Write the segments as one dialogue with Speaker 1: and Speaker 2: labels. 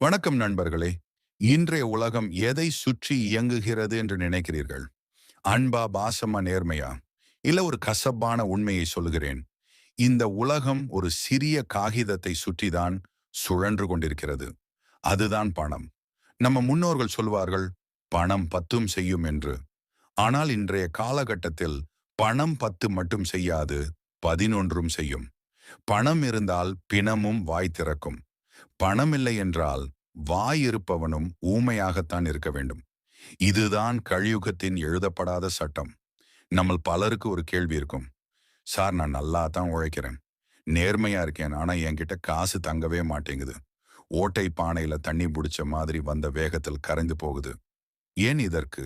Speaker 1: வணக்கம் நண்பர்களே. இன்றைய உலகம் எதை சுற்றி இயங்குகிறது என்று நினைக்கிறீர்கள்? அன்பா, பாசமா, நேர்மையா? இல்ல ஒரு கசப்பான உண்மையை சொல்லுகிறேன். இந்த உலகம் ஒரு சிறிய காகிதத்தை சுற்றிதான் சுழன்று கொண்டிருக்கிறது. அதுதான் பணம். நம்ம முன்னோர்கள் சொல்வார்கள், பணம் பத்தும் செய்யும் என்று. ஆனால் இன்றைய காலகட்டத்தில் பணம் 10 மட்டும் செய்யாது, 11ம் செய்யும். பணம் இருந்தால் பிணமும் வாய் திறக்கும். பணம் இல்லை என்றால் வாய் இருப்பவனும் ஊமையாகத்தான் இருக்க வேண்டும். இதுதான் கலியுகத்தின் எழுதப்படாத சட்டம். நம்மள் பலருக்கு ஒரு கேள்வி இருக்கும். சார், நான் நல்லா தான் உழைக்கிறேன், நேர்மையா இருக்கேன், ஆனா என்கிட்ட காசு தங்கவே மாட்டேங்குது. ஓட்டை பானையில தண்ணி புடிச்ச மாதிரி வந்த வேகத்தில் கரைந்து போகுது. ஏன் இதற்கு?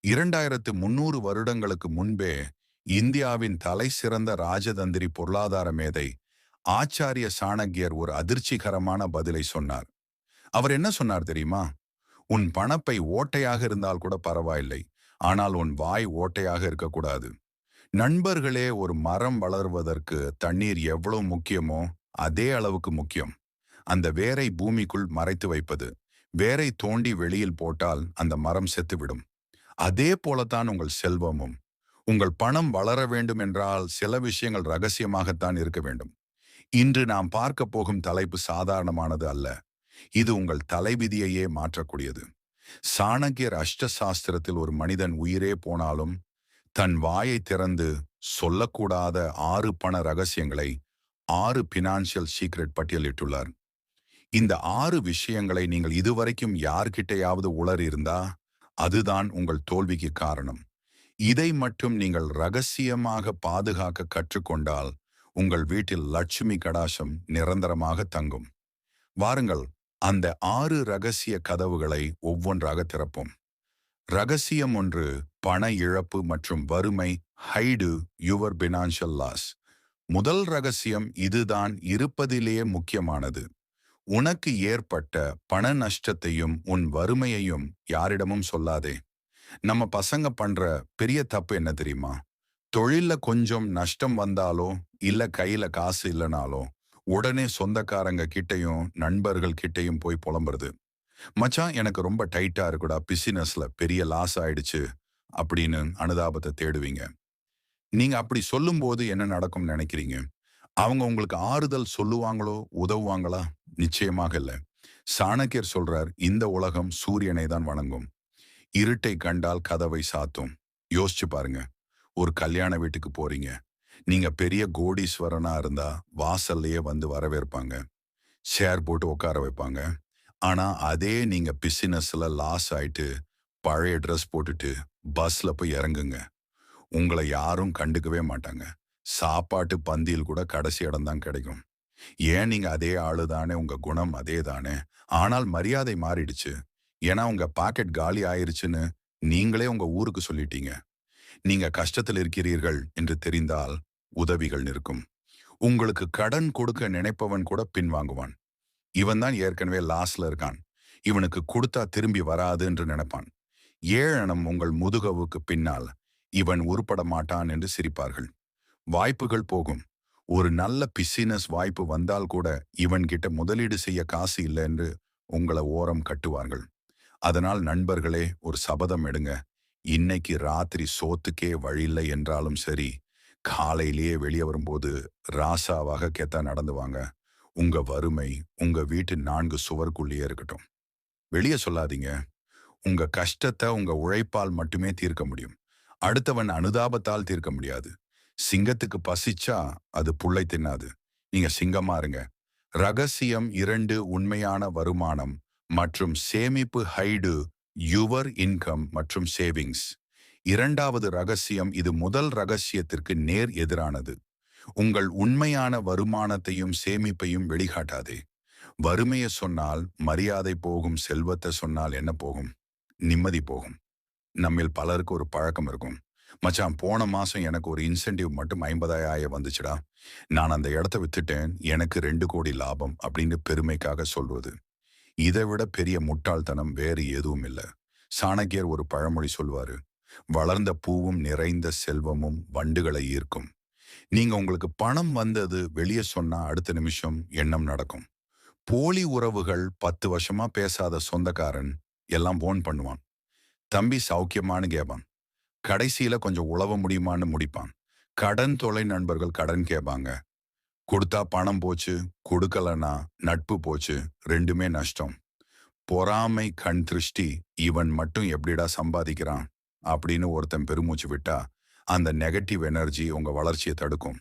Speaker 1: 2300 வருடங்களுக்கு முன்பே இந்தியாவின் தலை சிறந்த ராஜதந்திரி பொருளாதார மேதை ஆச்சாரிய சாணக்கியர் ஒரு அதிர்ச்சிகரமான பதிலை சொன்னார். அவர் என்ன சொன்னார் தெரியுமா? உன் பணப்பை ஓட்டையாக இருந்தால் கூட பரவாயில்லை, ஆனால் உன் வாய் ஓட்டையாக இருக்கக்கூடாது. நண்பர்களே, ஒரு மரம் வளர்வதற்கு தண்ணீர் எவ்வளவு முக்கியமோ அதே அளவுக்கு முக்கியம். அந்த வேரை பூமிக்குள் மறைத்து வைப்பது. வேரை தோண்டி வெளியில் போட்டால் அந்த மரம் செத்துவிடும். அதே போலத்தான் உங்கள் செல்வமும். உங்கள் பணம் வளர வேண்டும் என்றால் சில விஷயங்கள் ரகசியமாகத்தான் இருக்க வேண்டும். இன்று நாம் பார்க்க போகும் தலைப்பு சாதாரணமானது அல்ல. இது உங்கள் தலைவிதியையே மாற்றக்கூடியது. சாணக்கியர் அஷ்ட சாஸ்திரத்தில் ஒரு மனிதன் உயிரே போனாலும் தன் வாயை திறந்து சொல்லக்கூடாத 6 பண ரகசியங்களை 6 பினான்சியல் சீக்ரெட் பட்டியலிட்டுள்ளார். இந்த 6 விஷயங்களை நீங்கள் இதுவரைக்கும் யார்கிட்டையாவது உளறி இருந்தா அதுதான் உங்கள் தோல்விக்கு காரணம். இதை மட்டும் நீங்கள் ரகசியமாக பாதுகாக்க கற்றுக்கொண்டால் உங்கள் வீட்டில் லட்சுமி கடாசம் நிரந்தரமாக தங்கும். வாருங்கள், அந்த 6 ரகசிய கதவுகளை ஒவ்வொன்றாக திறப்போம். ரகசியம் 1: பண இழப்பு மற்றும் வறுமை. Hide your financial loss. முதல் ரகசியம் இதுதான் இருப்பதிலேயே முக்கியமானது. உனக்கு ஏற்பட்ட பண நஷ்டத்தையும் உன் வறுமையையும் யாரிடமும் சொல்லாதே. நம்ம பசங்க பண்ற பெரிய தப்பு என்ன தெரியுமா? தொழில்ல கொஞ்சம் நஷ்டம் வந்தாலோ இல்ல கையில காசு இல்லைனாலோ உடனே சொந்தக்காரங்க கிட்டையும் நண்பர்கள் கிட்டையும் போய் புலம்புறது. மச்சான், எனக்கு ரொம்ப டைட்டா இருக்குடா, பிசினஸ்ல பெரிய லாஸ் ஆயிடுச்சு அப்படின்னு அனுதாபத்தை தேடுவீங்க. நீங்க அப்படி சொல்லும்போது என்ன நடக்கும்னு நினைக்கிறீங்க? அவங்க உங்களுக்கு ஆறுதல் சொல்லுவாங்களோ, உதவுவாங்களா? நிச்சயமாக இல்லை. சாணக்கியர் சொல்றார், இந்த உலகம் சூரியனை தான் வணங்கும், இருட்டை கண்டால் கதவை சாத்தும். யோசிச்சு பாருங்க. ஒரு கல்யாண வீட்டுக்கு போறீங்க. நீங்க பெரிய கோடீஸ்வரனா இருந்தா வாசல்லையே வந்து வரவேற்பாங்க, சேர் போட்டு உட்கார வைப்பாங்க. ஆனா அதே நீங்க பிசினஸ்ல லாஸ் ஆயிட்டு பழைய ட்ரெஸ் போட்டுட்டு பஸ்ல போய் இறங்குங்க, உங்களை யாரும் கண்டுக்கவே மாட்டாங்க. சாப்பாட்டு பந்தியில் கூட கடைசி இடம் தான் கிடைக்கும். ஏன்? நீங்க அதே ஆளு தானே, உங்க குணம் அதே தானே, ஆனால் மரியாதை மாறிடுச்சு. ஏன்னா உங்க பாக்கெட் காலி ஆயிருச்சுன்னு நீங்களே உங்க ஊருக்கு சொல்லிட்டீங்க. நீங்க கஷ்டத்தில் இருக்கிறீர்கள் என்று தெரிந்தால் உதவிகள் நிற்கும். உங்களுக்கு கடன் கொடுக்க நினைப்பவன் கூட பின்வாங்குவான். இவன் தான் ஏற்கனவே லாஸ்ல இருக்கான், இவனுக்கு கொடுத்தா திரும்பி வராது என்று நினைப்பான். ஏழனம் உங்கள் முதுகவுக்கு பின்னால் இவன் உருப்பட மாட்டான் என்று சிரிப்பார்கள். வாய்ப்புகள் போகும். ஒரு நல்ல பிசினஸ் வாய்ப்பு வந்தால் கூட இவன் கிட்ட முதலீடு செய்ய காசு இல்லை என்று உங்களை ஓரம் கட்டுவார்கள். அதனால் நண்பர்களே, ஒரு சபதம் எடுங்க. இன்னைக்கு ராத்திரி சோத்துக்கே வழியில்லை என்றாலும் சரி, காலையிலேயே வெளியே வரும்போது ராசாவாக கெத்தா நடந்து வாங்க. உங்க வறுமை உங்க வீட்டு 4 சுவருக்குள்ளேயே இருக்கட்டும். வெளியே சொல்லாதீங்க. உங்க கஷ்டத்தை உங்க உழைப்பால் மட்டுமே தீர்க்க முடியும். அடுத்தவன் அனுதாபத்தால் தீர்க்க முடியாது. சிங்கத்துக்கு பசிச்சா அது புல்லை தின்னாது. நீங்க சிங்கமா இருங்க. ரகசியம் 2: உண்மையான வருமானம் மற்றும் சேமிப்பு. ஹைடு யுவர் இன்கம் மற்றும் சேவிங்ஸ். இரண்டாவது ரகசியம், இது முதல் ரகசியத்திற்கு நேர் எதிரானது. உங்கள் உண்மையான வருமானத்தையும் சேமிப்பையும் வெளிக்காட்டாதே. வறுமையை சொன்னால் மரியாதை போகும், செல்வத்தை சொன்னால் என்ன போகும்? நிம்மதி போகும். நம்மில் பலருக்கு ஒரு பழக்கம் இருக்கும். மச்சான், போன மாசம் எனக்கு ஒரு இன்சென்டிவ் மட்டும் 50,000 வந்துச்சுடா, நான் அந்த இடத்த வித்துட்டேன், எனக்கு 2 கோடி லாபம் அப்படின்னு பெருமைக்காக சொல்வது. இதை விட பெரிய முட்டாள்தனம் வேறு எதுவும் இல்லை. சாணக்கியர் ஒரு பழமொழி சொல்வாரு, வளர்ந்த பூவும் நிறைந்த செல்வமும் வண்டுகளை ஈர்க்கும். நீங்க உங்களுக்கு பணம் வந்தது வெளியே சொன்னா அடுத்த நிமிஷம் எண்ணம் நடக்கும். போலி உறவுகள் 10 வருஷமா பேசாத சொந்தக்காரன் எல்லாம் போன் பண்ணுவான். தம்பி சௌக்கியமான்னு கேட்பான். கடைசியில கொஞ்சம் உழவ முடியுமான்னு முடிப்பான். கடன் தொலை நண்பர்கள் கடன் கேட்பாங்க. கொடுத்தா பணம் போச்சு, கொடுக்கலனா நட்பு போச்சு. 2மே நஷ்டம். பொறாமை, கண் திருஷ்டி, இவன் மட்டும் எப்படிடா சம்பாதிக்கிறான் அப்படின்னு ஒருத்தன் பெருமூச்சு விட்டா, அந்த நெகட்டிவ் எனர்ஜி உங்க வளர்ச்சியை தடுக்கும்.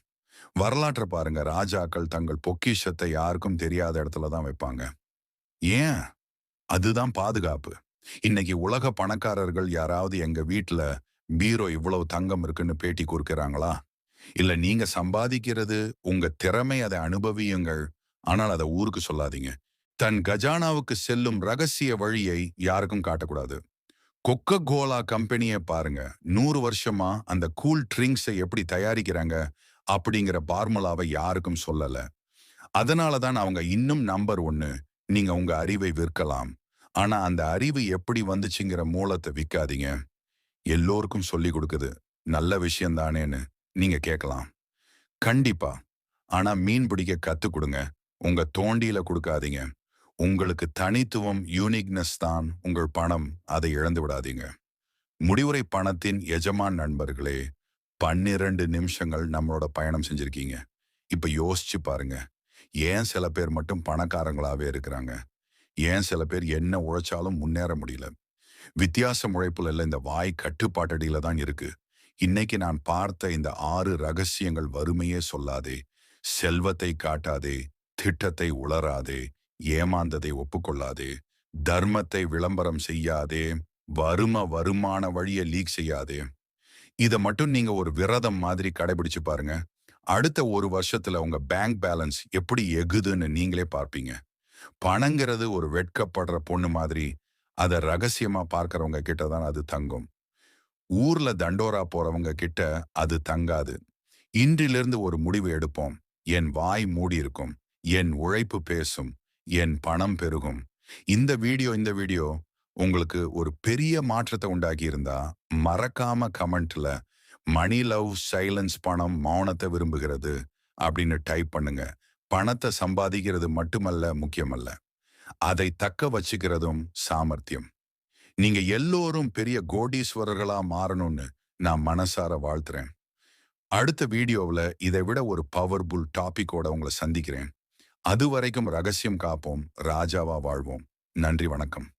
Speaker 1: வரலாற்றை பாருங்க. ராஜாக்கள் தங்கள் பொக்கிஷத்தை யாருக்கும் தெரியாத இடத்துல தான் வைப்பாங்க. ஏன்? அதுதான் பாதுகாப்பு. இன்னைக்கு உலக பணக்காரர்கள் யாராவது எங்க வீட்ல பீரோ இவ்வளவு தங்கம் இருக்குன்னு பேட்டி கொடுக்கறாங்களா? இல்ல நீங்க சம்பாதிக்கிறது உங்க திறமை, அதை அனுபவியுங்கள். ஆனால் அதை ஊருக்கு சொல்லாதீங்க. தன் கஜானாவுக்கு செல்லும் ரகசிய வழியை யாருக்கும் காட்டக்கூடாது. கொக்க கோலா கம்பெனியை பாருங்க. 100 வருஷமா அந்த கூல் ட்ரிங்க்ஸை எப்படி தயாரிக்கிறாங்க அப்படிங்கிற பார்முலாவை யாருக்கும் சொல்லல. அதனால தான் அவங்க இன்னும் நம்பர் 1. நீங்க உங்க அறிவை விற்கலாம். ஆனா அந்த அறிவு எப்படி வந்துச்சுங்கிற மூலத்தை விற்காதீங்க. எல்லோருக்கும் சொல்லி கொடுக்குது. நல்ல விஷயம் தானேன்னு நீங்க கேட்கலாம். கண்டிப்பா. ஆனா மீன் பிடிக்க கத்துக் கொடுங்க. உங்க தோண்டியில கொடுக்காதீங்க. உங்களுக்கு தனித்துவம், யூனிக்னஸ் தான் உங்கள் பணம். அதை இழந்து விடாதீங்க. முடிவுரை பணத்தின் எஜமான் நண்பர்களே, 12 நிமிஷங்கள் நம்மளோட பயணம் செஞ்சிருக்கீங்க. இப்ப யோசிச்சு பாருங்க. ஏன் சில பேர் மட்டும் பணக்காரங்களாவே இருக்கிறாங்க? ஏன் சில பேர் என்ன உழைச்சாலும் முன்னேற முடியல? வித்தியாசம் உழைப்புல இல்ல, இந்த வாய் கட்டுப்பாட்டடியில தான் இருக்கு. இன்னைக்கு நான் பார்த்த இந்த 6 ரகசியங்கள்: வறுமையே சொல்லாதே, செல்வத்தை காட்டாதே, திட்டத்தை உளராதே, ஏமாந்ததை ஒப்புக்கொள்ளாதே, தர்மத்தை விளம்பரம் செய்யாதே, வருமான வழியை லீக் செய்யாதே. இத மட்டும் நீங்க ஒரு விரதம் மாதிரி கடைபிடிச்சு பாருங்க. அடுத்த 1 வருஷத்துல உங்க பேங்க் பேலன்ஸ் எப்படி எகுதுன்னு நீங்களே பார்ப்பீங்க. பணங்கிறது ஒரு வெட்கப்படுற பொண்ணு மாதிரி. அத ரகசியமா பார்க்கறவங்க கிட்ட தான் அது தங்கும். ஊர்ல தண்டோரா போறவங்க கிட்ட அது தங்காது. இன்றிலிருந்து ஒரு முடிவு எடுப்போம். என் வாய் மூடியிருக்கும். என் உழைப்பு பேசும். என் பணம் பெருகும். இந்த வீடியோ உங்களுக்கு ஒரு பெரிய மாற்றத்தை உண்டாக்கி இருந்தா, மறக்காம கமெண்ட்ல மணி லவ் சைலன்ஸ், பணம் மௌனத்தை விரும்புகிறது அப்படின்னு டைப் பண்ணுங்க. பணத்தை சம்பாதிக்கிறது மட்டுமல்ல முக்கியமல்ல, அதை தக்க வச்சுக்கிறதும் சாமர்த்தியம். நீங்க எல்லோரும் பெரிய கோடீஸ்வரர்களா மாறணும்னு நான் மனசார வாழ்த்துறேன். அடுத்த வீடியோவில் இதை விட ஒரு பவர்ஃபுல் டாபிக்கோட உங்களை சந்திக்கிறேன். அது வரைக்கும் ரகசியம் காப்போம், ராஜாவா வாழ்வோம். நன்றி, வணக்கம்.